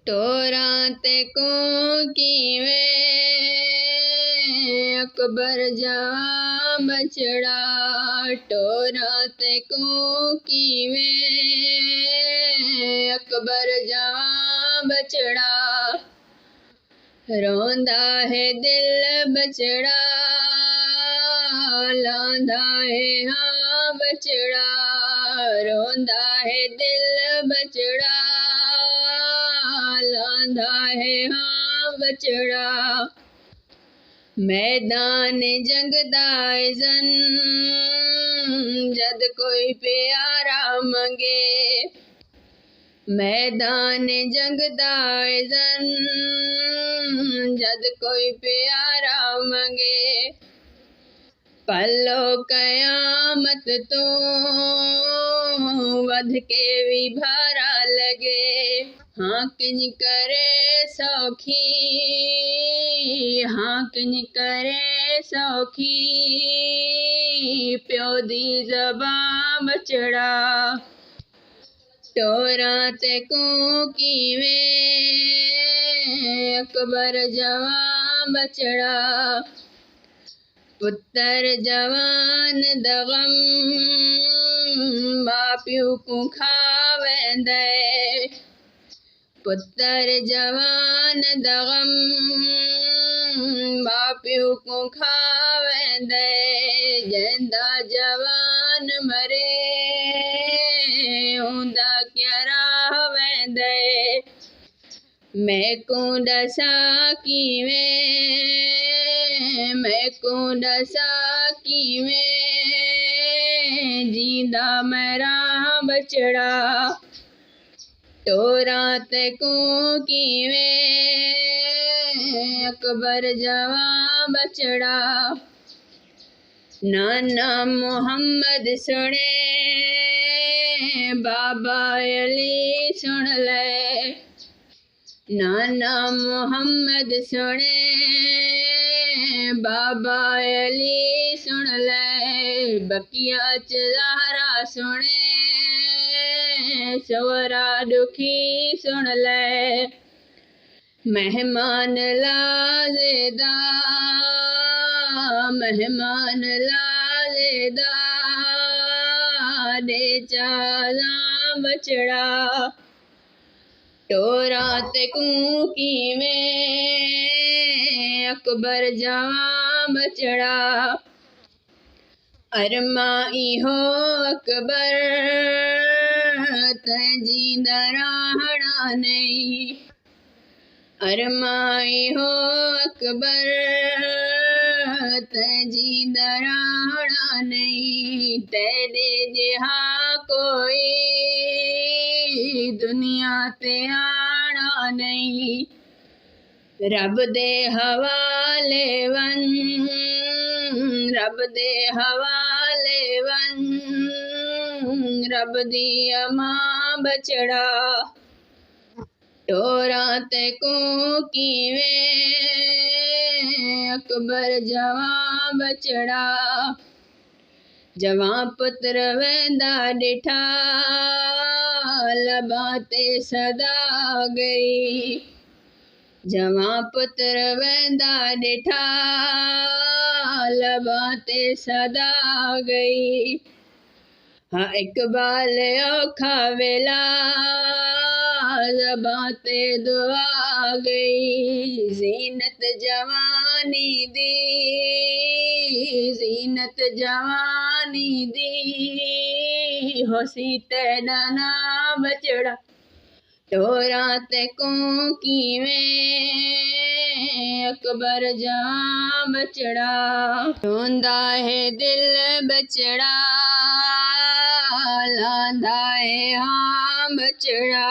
टोरां ते को कीवे अकबर जवां बछड़ा। टोरां ते को कीवे अकबर जवां बछड़ा। रोंदा है दिल बछड़ा लांदा है हाँ बछड़ा। रोंदा है दिल बछड़ा लांदा है हाँ बछड़ा। मैदान जंग दाइजन जद कोई प्यारा मंगे। मैदान जंग दाइजन जद कोई प्यारा मंगे। पल्लो कयामत तो वध के भी भारा लगे। हाँ किन करे सौखी हाँ किन करे सौखी प्यो दी ज़बां बछड़ा। टोरां ते को कीवे अकबर जवां बछड़ा। पुत्र जवान दगम बाप्यू को खावेंदे। पुत्र जवान दगम बाप्यू को खावेंदे। जिंदा जवान मरे ऊंदा क्या रहवेंदे। मैं को दसा कीवे मैं को दसा कीवे जींदा मेरा बछड़ा। टोरां ते को कीवे अकबर जवां बछड़ा। नाना मोहम्मद सुने बाबा अली सुन ले। नाना मोहम्मद सुने बाबा अली सुन ले। बकिया च ज़हरा सुने सवरा दुखी सुन ले। मेहमान लाज़ेदा मेहमान लाज़ेदा दे चाज़ां बछड़ा। टोरां ते को कीवे अकबर जवां बछड़ा। अरमाई हो अकबर तैं जींदा रहना नहीं। अरमाई हो अकबर तैं जींदा रहना नहीं। तेरे जिहा कोई दुनिया ते आना नहीं। रब दे हवाले वन रब दे हवाले वन रब दी अमां बछड़ा। टोरां ते को कीवे अकबर जवां बछड़ा। जवां पुत्र वेंदा डिठा लबां ते सदा गई। जवां पुत्र वेंदा डिठा लबां ते सदा गई। हाँ इकबाल औखा वेला ज़बां ते दुआ गई। ज़ीनत जवानी दी ज़ीनत जवानी दी होसी तेरा ना बछड़ा। टोरां ते को कीवे अकबर जवां बछड़ा। रोंदा है दिल बछड़ा लांदा है हाँ बछड़ा।